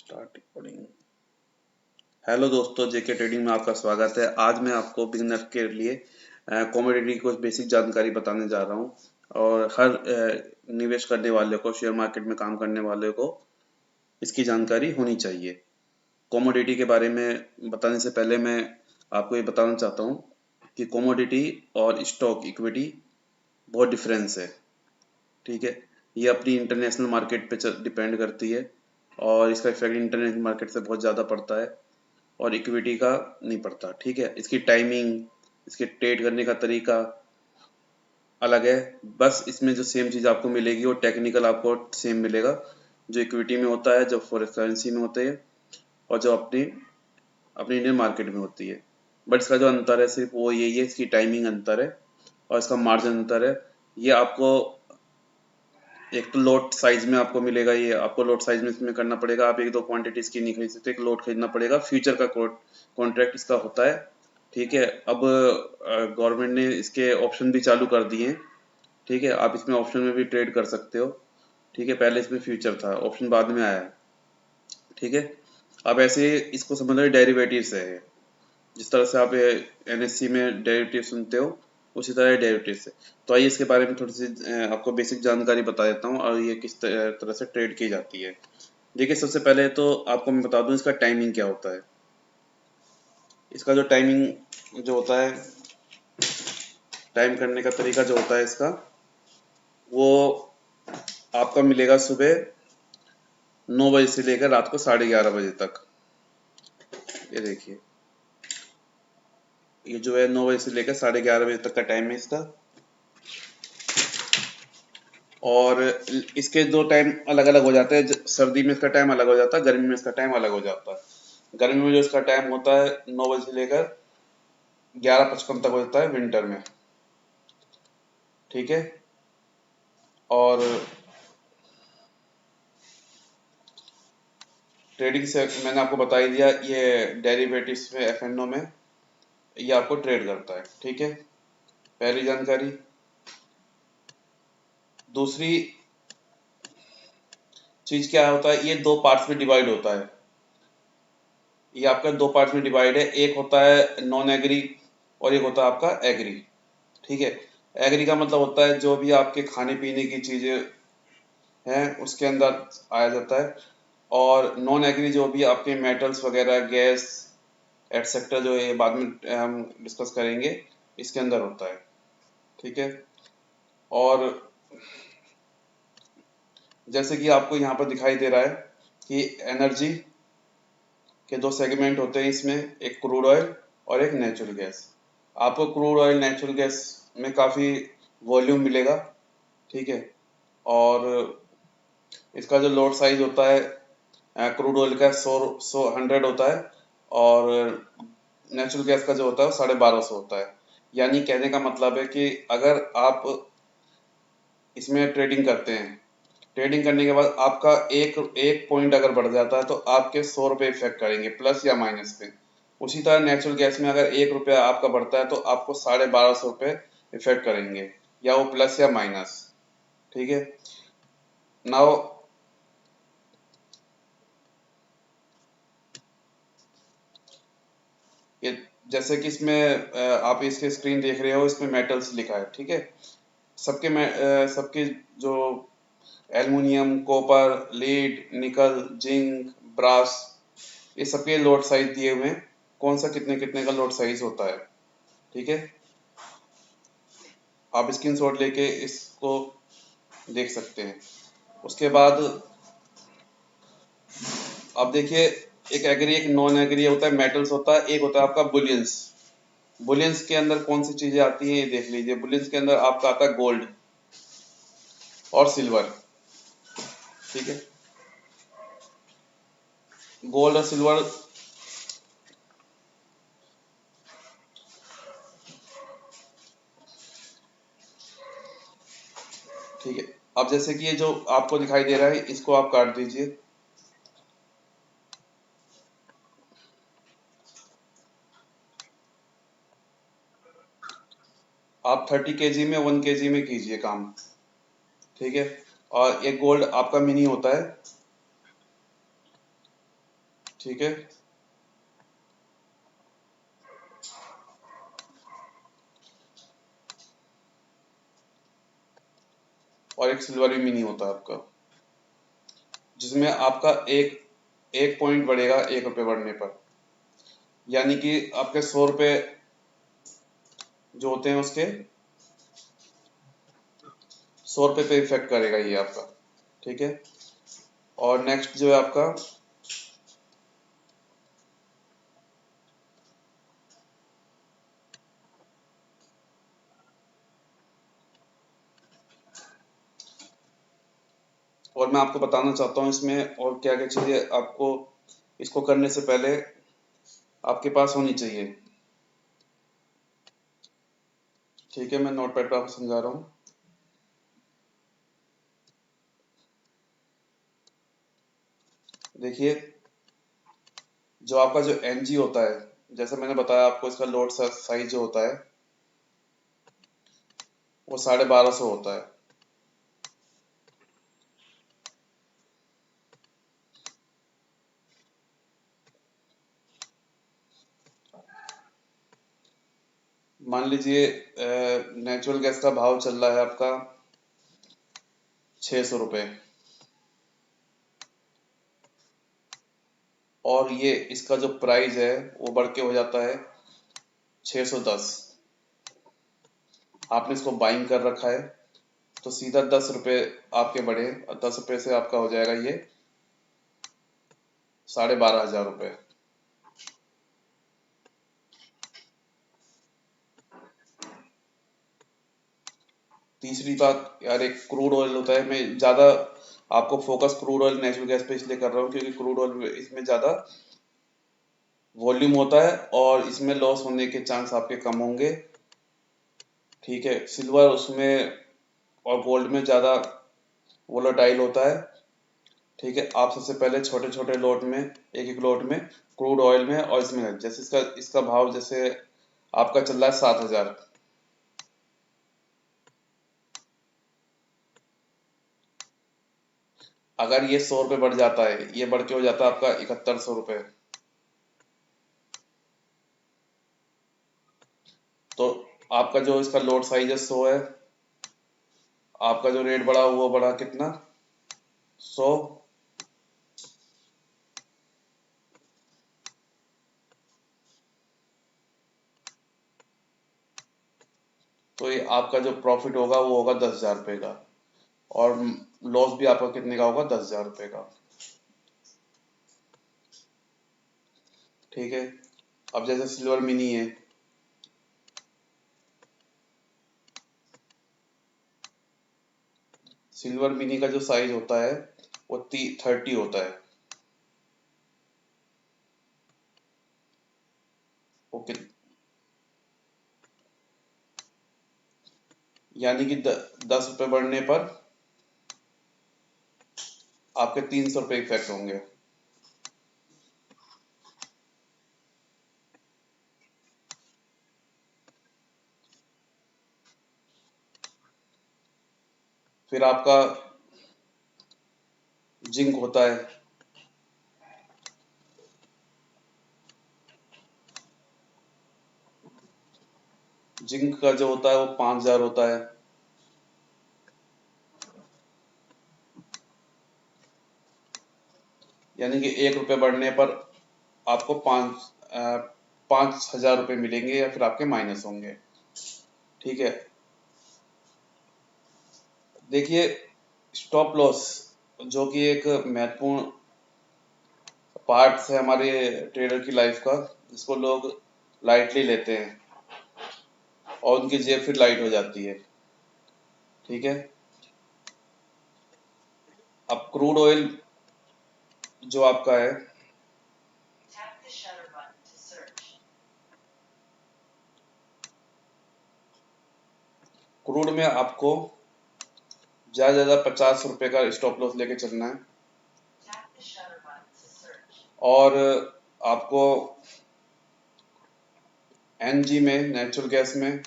Start recording. Hello दोस्तों, जेके trading में आपका स्वागत है। आज मैं आपको बिगिनर के लिए कमोडिटी की कुछ बेसिक जानकारी बताने जा रहा हूँ और हर निवेश करने वाले को, शेयर मार्केट में काम करने वाले को इसकी जानकारी होनी चाहिए। कमोडिटी के बारे में बताने से पहले मैं आपको ये बताना चाहता हूँ कि कमोडिटी और स्टॉक इक्विटी बहुत डिफरेंस है। ठीक है, ये अपनी इंटरनेशनल मार्केट पे डिपेंड करती है और इसका इफेक्ट इंटरनेशनल मार्केट से बहुत ज़्यादा पड़ता है और इक्विटी का नहीं पड़ता। ठीक है, इसकी टाइमिंग, इसके ट्रेड करने का तरीका अलग है। बस इसमें जो सेम चीज़ आपको मिलेगी वो टेक्निकल आपको सेम मिलेगा, जो इक्विटी में होता है, जो फॉरेक्स करेंसी में होते हैं और जो अपनी अपनी इंडियन मार्केट में होती है। बट इसका जो अंतर है सिर्फ वो यही है, इसकी टाइमिंग अंतर है और इसका मार्जिन अंतर है। ये आपको एक तो लोट साइज में आपको मिलेगा, ये आपको लोट साइज में इसमें करना पड़ेगा। आप एक दो क्वांटिटीज की नहीं खरीद सकते, एक लोट खरीदना पड़ेगा। फ्यूचर का कॉन्ट्रैक्ट इसका होता है। ठीक है, अब गवर्नमेंट ने इसके ऑप्शन भी चालू कर दिए हैं। ठीक है, आप इसमें ऑप्शन में भी ट्रेड कर सकते हो। ठीक है, पहले इसमें फ्यूचर था, ऑप्शन बाद में आया है। ठीक है, अब ऐसे इसको समझ लो डेरिवेटिव्स है। जिस तरह से आप एनएससी में डेरिवेटिव सुनते हो, उसी तरह डेरिवेटिव है। तो आइए इसके बारे में थोड़ी सी आपको बेसिक जानकारी बता देता हूँ और ये किस तरह से ट्रेड की जाती है। देखिए, सबसे पहले तो आपको मैं बता दूं इसका टाइमिंग क्या होता है। इसका जो टाइमिंग जो होता है, टाइम करने का तरीका जो होता है इसका, वो आपका मिलेगा सुबह 9 बजे से लेकर रात को 11:30 बजे तक। ये देखिए, ये जो है 9 बजे से लेकर 11:30 बजे तक का टाइम है इसका। और इसके दो टाइम अलग अलग हो जाते हैं। सर्दी में इसका टाइम अलग हो जाता है, गर्मी में इसका टाइम अलग हो जाता है। गर्मी में जो इसका टाइम होता है 9 बजे से लेकर 11:55 तक होता है विंटर में। ठीक है, और ट्रेडिंग से मैंने आपको बता ही दिया, ये डेरिवेटिव्स में, एफएनओ में ये आपको ट्रेड करता है। ठीक है, पहली जानकारी। दूसरी चीज क्या होता है, ये दो पार्ट्स में डिवाइड होता है। ये आपका दो पार्ट्स में डिवाइड है, एक होता है नॉन एग्री और एक होता है आपका एग्री। ठीक है, एग्री का मतलब होता है जो भी आपके खाने पीने की चीजें हैं उसके अंदर आया जाता है, और नॉन एग्री जो भी आपके मेटल्स वगैरह, गैस एटसेट्रा, जो ये बाद में हम डिस्कस करेंगे, इसके अंदर होता है। ठीक है, और जैसे कि आपको यहाँ पर दिखाई दे रहा है कि एनर्जी के दो सेगमेंट होते हैं इसमें, एक क्रूड ऑयल और एक नेचुरल गैस। आपको क्रूड ऑयल, नेचुरल गैस में काफ़ी वॉल्यूम मिलेगा। ठीक है, और इसका जो लोड साइज होता है क्रूड ऑयल का 100 होता है और नेचुरल गैस का जो होता है वो 1250 होता है। यानी कहने का मतलब है कि अगर आप इसमें ट्रेडिंग करते हैं, ट्रेडिंग करने के बाद आपका एक एक पॉइंट अगर बढ़ जाता है तो आपके 100 रुपये इफेक्ट करेंगे, प्लस या माइनस पे। उसी तरह नेचुरल गैस में अगर 1 रुपया आपका बढ़ता है तो आपको 1250 रुपये इफेक्ट करेंगे, या वो प्लस या माइनस। ठीक है, नाउ ये जैसे कि इसमें आप इसके स्क्रीन देख रहे हो, इसमें मेटल्स लिखा है। ठीक है, सबके जो एल्युमिनियम, कॉपर, लीड, निकल, जिंक, ब्रास, ये सबके लोड साइज दिए हुए हैं, कौन सा कितने कितने का लोड साइज होता है। ठीक है, आप स्क्रीनशॉट लेके इसको देख सकते हैं। उसके बाद आप देखिए, एक एग्री एक नॉन एग्री होता है, मेटल्स होता है, एक होता है आपका बुलियंस। बुलियंस के अंदर कौन सी चीजें आती हैं ये देख लीजिए। बुलियंस के अंदर आपका आता है गोल्ड और सिल्वर। ठीक है, गोल्ड और सिल्वर ठीक है, अब जैसे कि ये जो आपको दिखाई दे रहा है इसको आप काट दीजिए। आप 30 kg में, 1 kg में कीजिए काम। ठीक है, और ये गोल्ड आपका मिनी होता है। ठीक है। और एक सिल्वर भी मिनी होता है आपका, जिसमें आपका एक एक पॉइंट बढ़ेगा 1 रुपये बढ़ने पर, यानी कि आपके 100 रुपये जो होते हैं उसके 100 रुपये पे इफेक्ट करेगा ये आपका। ठीक है। और नेक्स्ट जो है आपका, और मैं आपको बताना चाहता हूँ इसमें और क्या क्या चीजें आपको इसको करने से पहले आपके पास होनी चाहिए। ठीक है, मैं नोटपैड पर आपको समझा रहा हूँ। देखिए, जो आपका जो एनजी होता है, जैसे मैंने बताया आपको, इसका लोड साइज जो होता है वो 1250 होता है। मान लीजिए नेचुरल गैस का भाव चल रहा है आपका 600 रुपये, और ये इसका जो प्राइस है वो बढ़ के हो जाता है 610। आपने इसको बाइंग कर रखा है, तो सीधा 10 रुपये आपके बढ़े, और 10 रुपये से आपका हो जाएगा ये 12,500 रुपये। तीसरी बात यार, एक क्रूड ऑयल होता है, मैं ज़्यादा आपको focus crude oil natural gas पे इसलिए कर रहा हूँ क्योंकि क्रूड ऑयल इसमें ज़्यादा वॉल्यूम होता है और इसमें लॉस होने के चांस आपके कम होंगे। ठीक है। सिल्वर उसमें और गोल्ड में ज़्यादा वोलेटाइल होता है। ठीक है। आप सबसे पहले छोटे छोटे लोट में, एक एक लोट में क्रूड ऑयल में, और इसमें जैसे इसका इसका भाव जैसे आपका चल रहा है 7,000, अगर ये 100 रुपये बढ़ जाता है, ये बढ़ के हो जाता है आपका 7100 रुपये, तो आपका जो इसका लोड साइज है 100 है, आपका जो रेट बढ़ा वो बढ़ा कितना, 100। तो ये आपका जो प्रॉफिट होगा वो होगा 10,000 रुपये का, और लॉस भी आपका कितने का होगा, 10,000 रुपये का। ठीक है। अब जैसे सिल्वर मिनी है, सिल्वर मिनी का जो साइज होता है वो 30 होता है। ओके, यानी कि 10 रुपये बढ़ने पर आपके 300 रुपये इफेक्ट होंगे। फिर आपका जिंक होता है, जिंक का जो होता है वो 5,000 होता है। यानी कि 1 रुपये बढ़ने पर आपको 5,000 रुपये मिलेंगे, या फिर आपके माइनस होंगे। ठीक है। देखिए, स्टॉप लॉस जो कि एक महत्वपूर्ण पार्ट है हमारे ट्रेडर की लाइफ का, जिसको लोग लाइटली लेते हैं और उनकी जेब फिर लाइट हो जाती है। ठीक है। अब क्रूड ऑयल जो आपका है, क्रूड में आपको ज्यादा से ज्यादा 50 रुपये का स्टॉप लॉस लेके चलना है, और आपको एनजी में, नेचुरल गैस में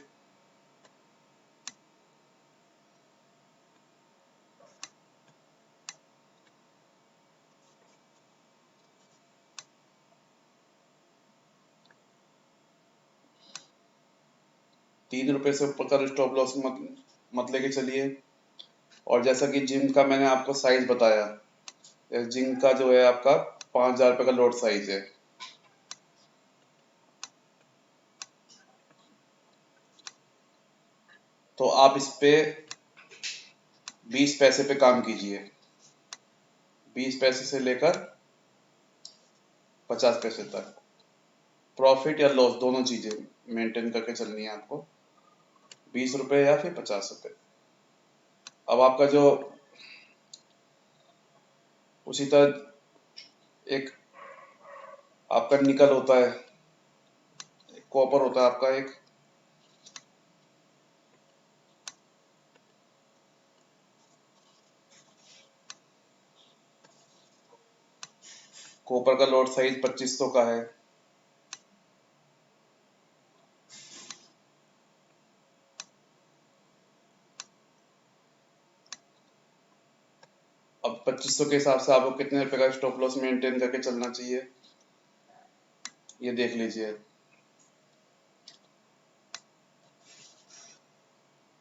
3 रुपए से ऊपर का स्टॉप लॉस मत लेके चलिए। और जैसा कि जिम का मैंने आपको साइज बताया, जिम का जो है आपका 5,000 रुपये का लोड साइज है। तो आप इस पे 20 पैसे पे काम कीजिए, 20 पैसे से लेकर 50 पैसे तक। प्रॉफिट या लॉस दोनों चीजें मेंटेन करके चलनी है आपको, 20 रुपए या फिर 50 रुपए। अब आपका जो उसी तरह एक आपका निकल होता है, कॉपर होता है आपका एक, कॉपर का लॉट साइज 2500 का है। अब 2500 के हिसाब से आपको कितने रुपए का स्टॉप लॉस मेंटेन करके चलना चाहिए, ये देख लीजिए।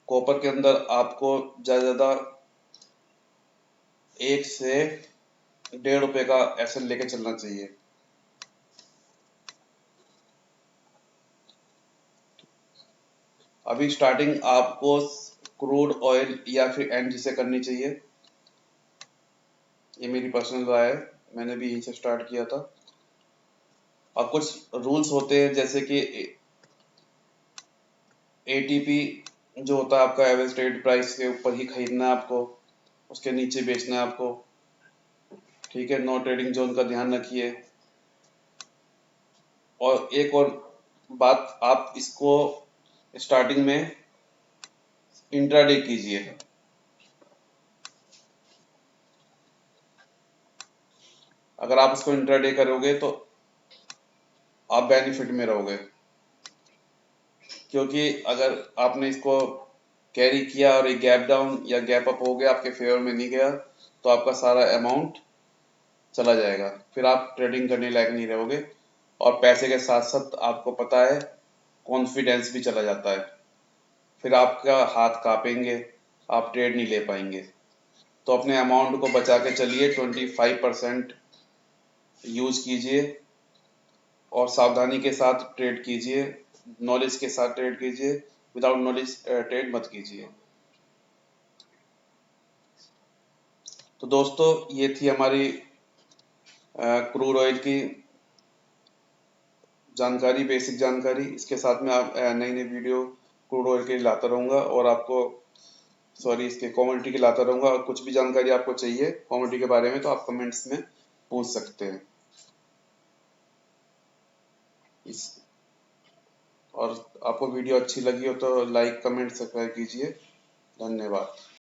कॉपर के अंदर आपको ज्यादा 1 से 1.5 रुपए का एसएल लेके चलना चाहिए। अभी स्टार्टिंग आपको क्रूड ऑयल या फिर एनजी से करनी चाहिए, ये मेरी पर्सनल राय है, मैंने भी यहीं से स्टार्ट किया था। अब कुछ रूल्स होते हैं, जैसे कि एटीपी जो होता है आपका एवरेज ट्रेड प्राइस के ऊपर ही खरीदना है आपको, उसके नीचे बेचना है आपको, ठीक है। नो ट्रेडिंग जोन का ध्यान रखिए। और एक और बात, आप इसको स्टार्टिंग में इंट्राडे कीजिए। अगर आप इसको इंट्राडे करोगे तो आप बेनिफिट में रहोगे, क्योंकि अगर आपने इसको कैरी किया और एक गैप डाउन या गैप अप हो गया, आपके फेवर में नहीं गया, तो आपका सारा अमाउंट चला जाएगा, फिर आप ट्रेडिंग करने लायक नहीं रहोगे। और पैसे के साथ साथ आपको पता है कॉन्फिडेंस भी चला जाता है, फिर आपका हाथ कांपेंगे, आप ट्रेड नहीं ले पाएंगे। तो अपने अमाउंट को बचा के चलिए, 25% यूज कीजिए और सावधानी के साथ ट्रेड कीजिए, नॉलेज के साथ ट्रेड कीजिए, विदाउट नॉलेज ट्रेड मत कीजिए। तो दोस्तों, ये थी हमारी क्रूड ऑयल की जानकारी, बेसिक जानकारी। इसके साथ में आप नई नई वीडियो क्रूड ऑयल के लाता रहूँगा, और आपको इसके कॉमोडिटी की लाता रहूँगा। और कुछ भी जानकारी आपको चाहिए कॉमोडिटी के बारे में तो आप कमेंट्स में पूछ सकते हैं। इस और आपको वीडियो अच्छी लगी हो तो लाइक, कमेंट, सब्सक्राइब कीजिए। धन्यवाद।